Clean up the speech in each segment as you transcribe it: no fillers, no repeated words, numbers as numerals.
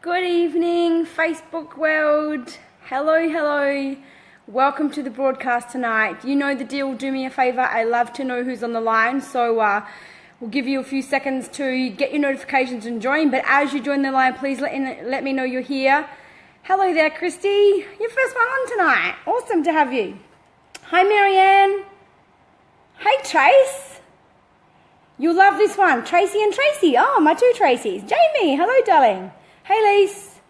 Good evening, Facebook world. Hello. Welcome to the broadcast tonight. You know the deal. Do me a favor. I love to know who's on the line. So we'll give you a few seconds to get your notifications and join. But as you join the line, please let me know you're here. Hello there, Christy. Your first one on tonight. Awesome to have you. Hi, Marianne. Hey, Trace. You'll love this one. Tracy and Tracy. Oh, my two Tracys. Jamie. Hello, darling. Hey, Lise.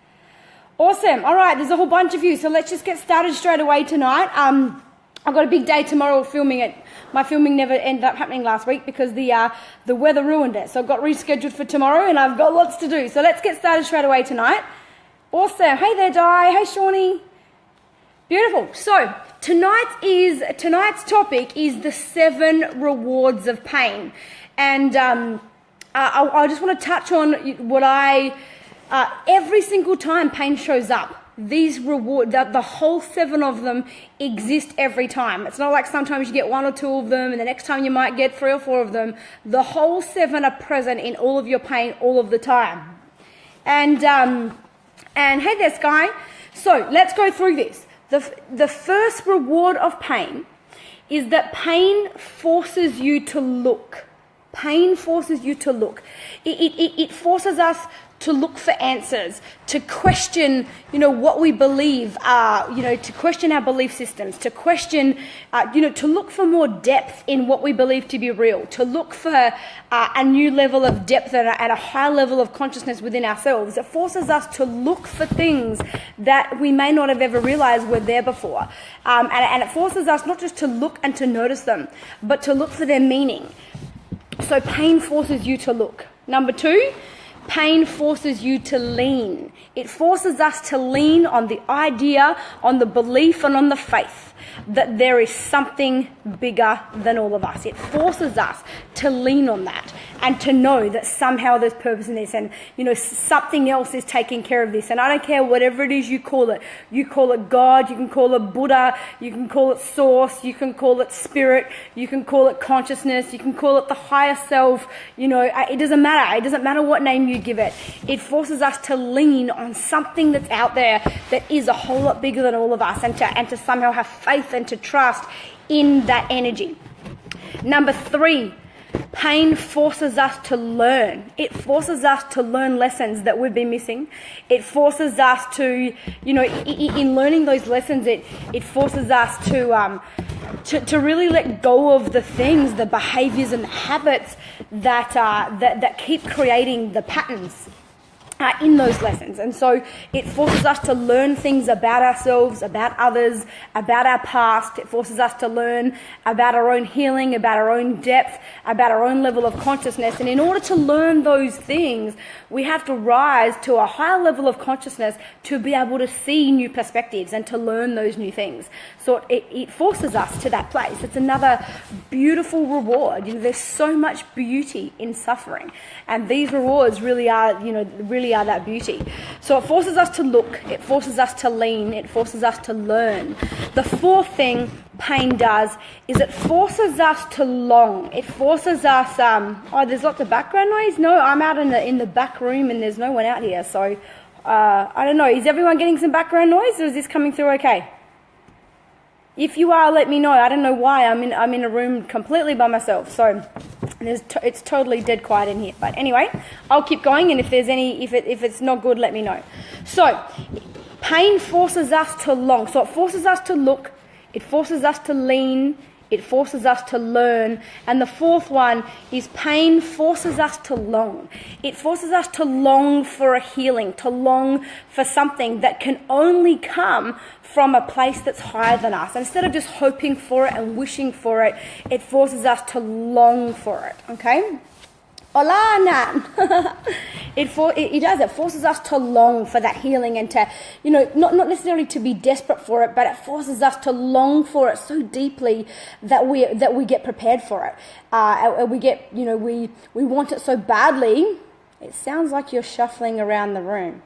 Awesome. All right, there's a whole bunch of you, so let's just get started straight away tonight. I've got a big day tomorrow filming it. My filming never ended up happening last week because the weather ruined it. So I got rescheduled for tomorrow, and I've got lots to do. So let's get started straight away tonight. Awesome. Hey there, Di. Hey, Shawnee. Beautiful. So tonight's topic is the 7 rewards of pain, and I just want to touch on what every single time pain shows up, these rewards, the whole 7 of them exist every time. It's not like sometimes you get 1 or 2 of them and the next time you might get 3 or 4 of them. The whole 7 are present in all of your pain all of the time. And hey there, Sky. So let's go through this. The first reward of pain is that pain forces you to look. Pain forces you to look. It forces us to look for answers, to question, what we believe, to question our belief systems, to question, to look for more depth in what we believe to be real, to look for a new level of depth and a high level of consciousness within ourselves. It forces us to look for things that we may not have ever realized were there before. And it forces us not just to look and to notice them, but to look for their meaning. So pain forces you to look. Number 2, pain forces you to lean. It forces us to lean on the idea, on the belief, and on the faith that there is something bigger than all of us. It forces us to lean on that and to know that somehow there's purpose in this and, something else is taking care of this. And I don't care whatever it is you call it. You call it God, you can call it Buddha, you can call it Source, you can call it Spirit, you can call it consciousness, you can call it the higher self. It doesn't matter. It doesn't matter what name you give it. It forces us to lean on something that's out there that is a whole lot bigger than all of us and to somehow have faith and to trust in that energy. Number 3, pain forces us to learn. It forces us to learn lessons that we've been missing. It forces us to, in learning those lessons, it forces us to really let go of the things, the behaviors and the habits that keep creating the patterns in those lessons. And so it forces us to learn things about ourselves, about others, about our past. It forces us to learn about our own healing, about our own depth, about our own level of consciousness. And in order to learn those things, we have to rise to a higher level of consciousness to be able to see new perspectives and to learn those new things. So it forces us to that place. It's another beautiful reward. There's so much beauty in suffering. And these rewards really are that beauty. So it forces us to look, it forces us to lean, it forces us to learn. The 4th thing pain does is it forces us to long. It forces us, there's lots of background noise? No, I'm out in the back room and there's no one out here. So, I don't know, is everyone getting some background noise or is this coming through okay? If you are, let me know. I don't know why. I'm in a room completely by myself. So it's totally dead quiet in here. But anyway, I'll keep going. And if it's not good, let me know. So pain forces us to long. So it forces us to look. It forces us to lean. It forces us to learn. And the 4th one is pain forces us to long. It forces us to long for a healing, to long for something that can only come from a place that's higher than us. And instead of just hoping for it and wishing for it, it forces us to long for it, okay? Hola, Nat. It does. It forces us to long for that healing and to, not necessarily to be desperate for it, but it forces us to long for it so deeply that we get prepared for it. We get, we want it so badly. It sounds like you're shuffling around the room.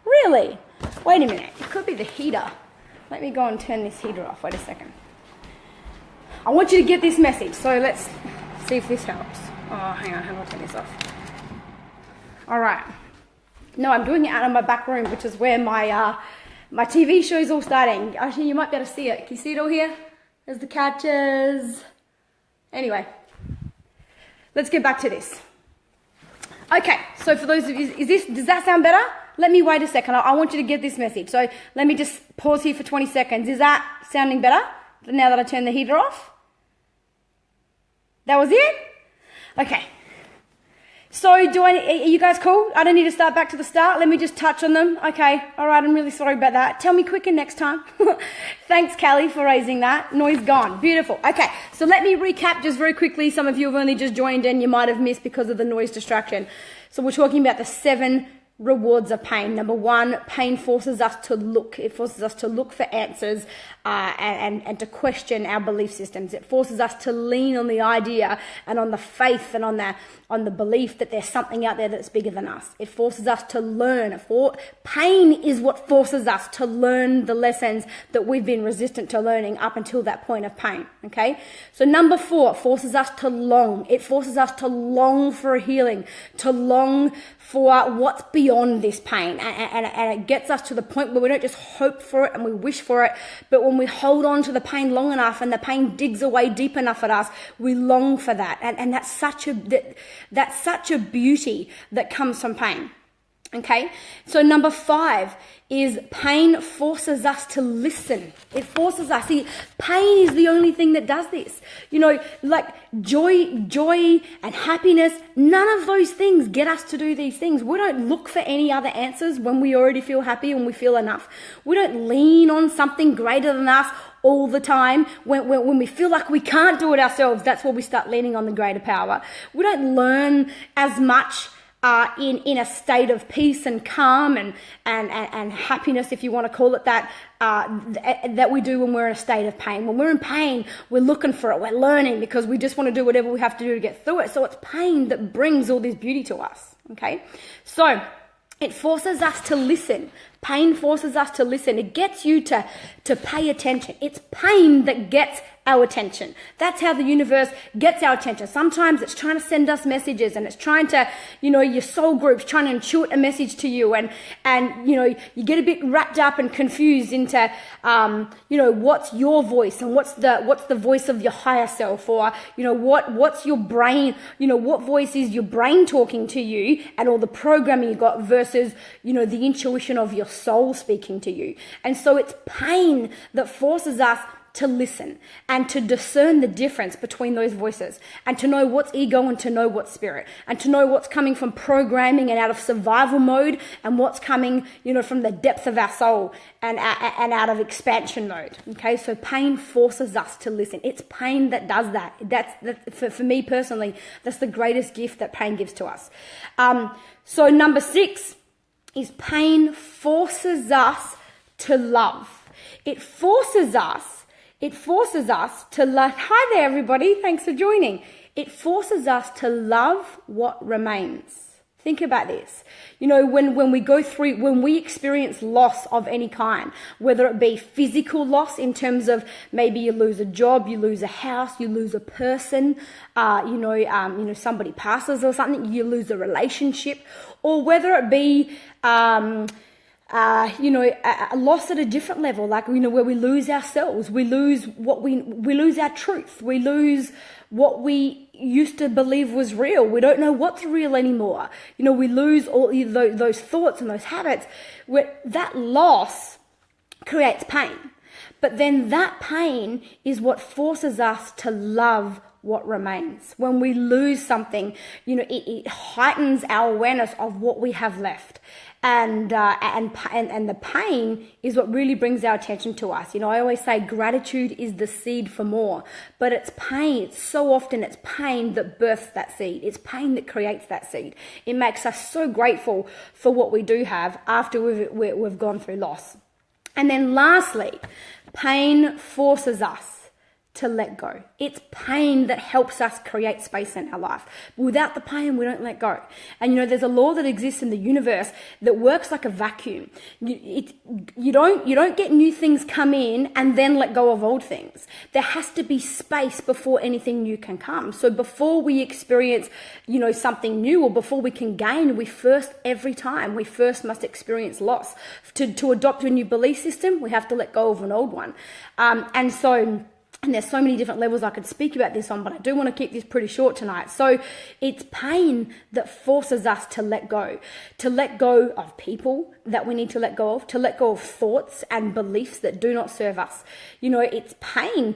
Really? Wait a minute. It could be the heater. Let me go and turn this heater off. Wait a second. I want you to get this message. So let's see if this helps. Oh, hang on, I'll turn this off. All right. No, I'm doing it out in my back room, which is where my my TV show is all starting. Actually, you might be able to see it. Can you see it all here? There's the couches. Anyway, let's get back to this. Okay, so for those of you, does that sound better? Let me wait a second. I want you to get this message. So let me just pause here for 20 seconds. Is that sounding better now that I turned the heater off? That was it? Okay. So are you guys cool? I don't need to start back to the start. Let me just touch on them. Okay. All right. I'm really sorry about that. Tell me quicker next time. Thanks, Callie, for raising that. Noise gone. Beautiful. Okay. So let me recap just very quickly. Some of you have only just joined in. You might have missed because of the noise distraction. So we're talking about the 7 rewards of pain. Number 1, pain forces us to look. It forces us to look for answers and to question our belief systems. It forces us to lean on the idea and on the faith and on the belief that there's something out there that's bigger than us. It forces us to learn. Pain is what forces us to learn the lessons that we've been resistant to learning up until that point of pain. Okay? So number 4, it forces us to long. It forces us to long for a healing, to long for what's beyond this pain. And it gets us to the point where we don't just hope for it and we wish for it, but when we hold on to the pain long enough and the pain digs away deep enough at us, we long for that. And that's such a beauty that comes from pain. Okay, so number 5 is pain forces us to listen. It forces us. See, pain is the only thing that does this. You know, like joy and happiness, none of those things get us to do these things. We don't look for any other answers when we already feel happy and we feel enough. We don't lean on something greater than us all the time. When we feel like we can't do it ourselves, that's where we start leaning on the greater power. We don't learn as much in a state of peace and calm and happiness, if you want to call it that, that we do when we're in a state of pain. When we're in pain, we're looking for it. We're learning because we just want to do whatever we have to do to get through it. So it's pain that brings all this beauty to us. Okay, so it forces us to listen. Pain forces us to listen. It gets you to pay attention. It's pain that gets our attention. That's how the universe gets our attention. Sometimes it's trying to send us messages and it's trying to, your soul group's trying to intuit a message to you and you get a bit wrapped up and confused into, what's your voice and what's the voice of your higher self, or, what's your brain, what voice is your brain talking to you and all the programming you got versus, the intuition of your soul speaking to you. And so it's pain that forces us to listen and to discern the difference between those voices and to know what's ego and to know what's spirit and to know what's coming from programming and out of survival mode and what's coming, from the depth of our soul and out of expansion mode. Okay, so pain forces us to listen. It's pain that does that. That's for me personally, that's the greatest gift that pain gives to us. So number 6 is pain forces us to love. It forces us to love. Hi there, everybody. Thanks for joining. It forces us to love what remains. Think about this. When we experience loss of any kind, whether it be physical loss in terms of maybe you lose a job, you lose a house, you lose a person, somebody passes or something, you lose a relationship, or whether it be, a loss at a different level, like, where we lose ourselves, we lose we lose our truth, we lose what we used to believe was real. We don't know what's real anymore. We lose all those thoughts and those habits. That loss creates pain. But then that pain is what forces us to love what remains. When we lose something, it heightens our awareness of what we have left. And the pain is what really brings our attention to us. I always say gratitude is the seed for more, but it's pain. So often it's pain that births that seed. It's pain that creates that seed. It makes us so grateful for what we do have after we've gone through loss. And then lastly, pain forces us to let go. It's pain that helps us create space in our life. Without the pain, we don't let go. And there's a law that exists in the universe that works like a vacuum. You don't get new things come in and then let go of old things. There has to be space before anything new can come. So before we experience, something new, or before we can gain, every time we must experience loss. To adopt a new belief system, we have to let go of an old one. And there's so many different levels I could speak about this on, but I do want to keep this pretty short tonight. So it's pain that forces us to let go of people that we need to let go of thoughts and beliefs that do not serve us. It's pain.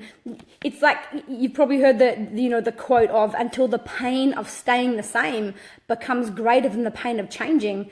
It's like, you've probably heard the quote of, until the pain of staying the same becomes greater than the pain of changing,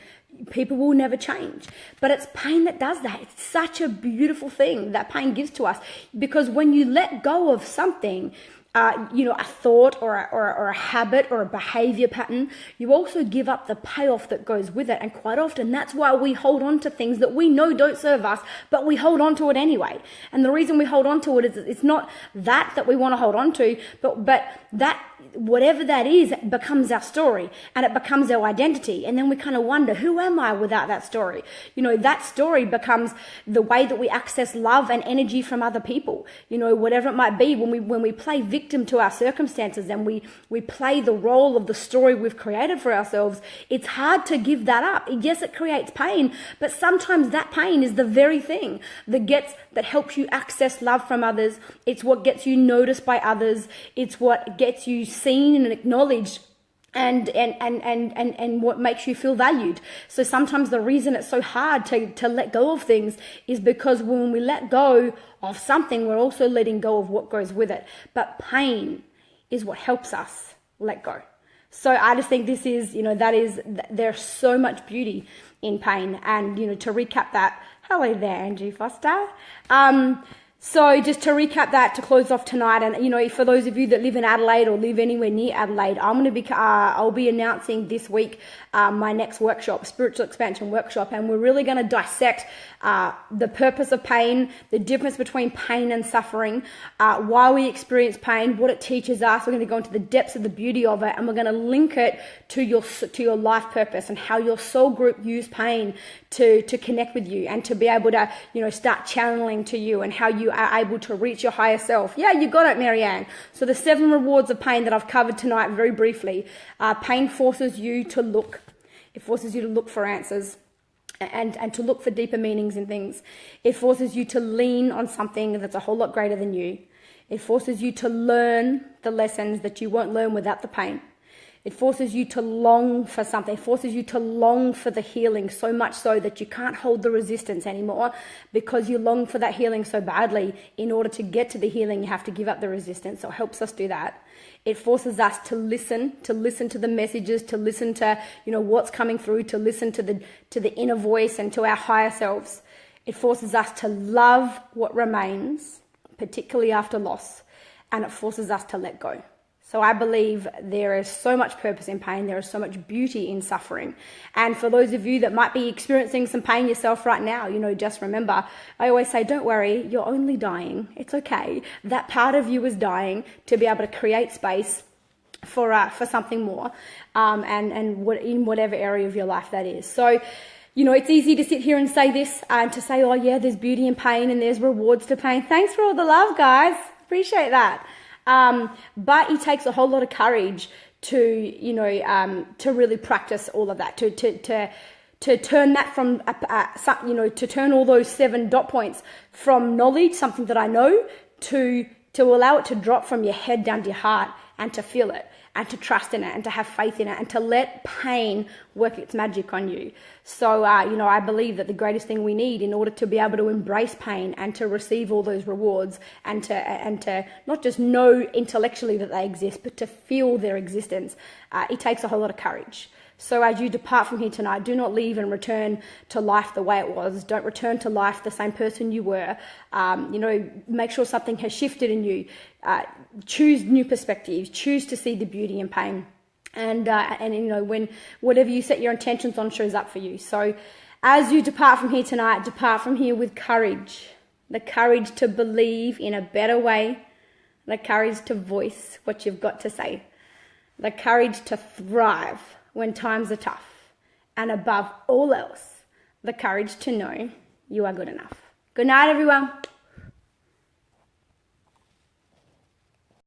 people will never change. But it's pain that does that. It's such a beautiful thing that pain gives to us, because when you let go of something, a thought or a habit or a behavior pattern, you also give up the payoff that goes with it. And quite often that's why we hold on to things that we know don't serve us, but we hold on to it anyway. And the reason we hold on to it is it's not that we want to hold on to, but that whatever that is becomes our story, and it becomes our identity. And then we kind of wonder, who am I without that story? That story becomes the way that we access love and energy from other people, whatever it might be. When we play victim to our circumstances and we play the role of the story we've created for ourselves, it's hard to give that up. Yes, it creates pain, but sometimes that pain is the very thing that helps you access love from others. It's what gets you noticed by others. It's what gets you seen and acknowledged, and what makes you feel valued. So sometimes the reason it's so hard to let go of things is because when we let go of something, we're also letting go of what goes with it. But pain is what helps us let go. So I just think this is, there's so much beauty in pain. And, to recap that, hello there, Angie Foster. So just to recap that, to close off tonight, and for those of you that live in Adelaide or live anywhere near Adelaide, I'll be announcing this week my next workshop, Spiritual Expansion Workshop, and we're really going to dissect the purpose of pain, the difference between pain and suffering, why we experience pain, what it teaches us. We're going to go into the depths of the beauty of it, and we're going to link it to your life purpose and how your soul group use pain to connect with you and to be able to start channeling to you, and how you are able to reach your higher self. Yeah, you got it, Marianne. So the 7 rewards of pain that I've covered tonight very briefly. Pain forces you to look. It forces you to look for answers and to look for deeper meanings in things. It forces you to lean on something that's a whole lot greater than you. It forces you to learn the lessons that you won't learn without the pain. It forces you to long for something. It forces you to long for the healing, so much so that you can't hold the resistance anymore, because you long for that healing so badly. In order to get to the healing, you have to give up the resistance. So it helps us do that. It forces us to listen to the messages, to listen to, what's coming through, to listen to the inner voice and to our higher selves. It forces us to love what remains, particularly after loss, and it forces us to let go. So I believe there is so much purpose in pain. There is so much beauty in suffering. And for those of you that might be experiencing some pain yourself right now, just remember, I always say, don't worry, you're only dying. It's okay. That part of you is dying to be able to create space for something more, in whatever area of your life that is. So, it's easy to sit here and say this and to say, oh yeah, there's beauty in pain and there's rewards to pain. Thanks for all the love, guys. Appreciate that. But it takes a whole lot of courage to really practice all of that, to turn that from, to turn all those 7 dot points from knowledge, something that I know, to allow it to drop from your head down to your heart, and to feel it, and to trust in it, and to have faith in it, and to let pain work its magic on you. So, I believe that the greatest thing we need in order to be able to embrace pain and to receive all those rewards, and to not just know intellectually that they exist, but to feel their existence, it takes a whole lot of courage. So as you depart from here tonight, do not leave and return to life the way it was. Don't return to life the same person you were. Make sure something has shifted in you. Choose new perspectives. Choose to see the beauty in pain. And when whatever you set your intentions on shows up for you. So as you depart from here tonight, depart from here with courage. The courage to believe in a better way, the courage to voice what you've got to say, the courage to thrive when times are tough, and above all else, the courage to know you are good enough. Good night, everyone.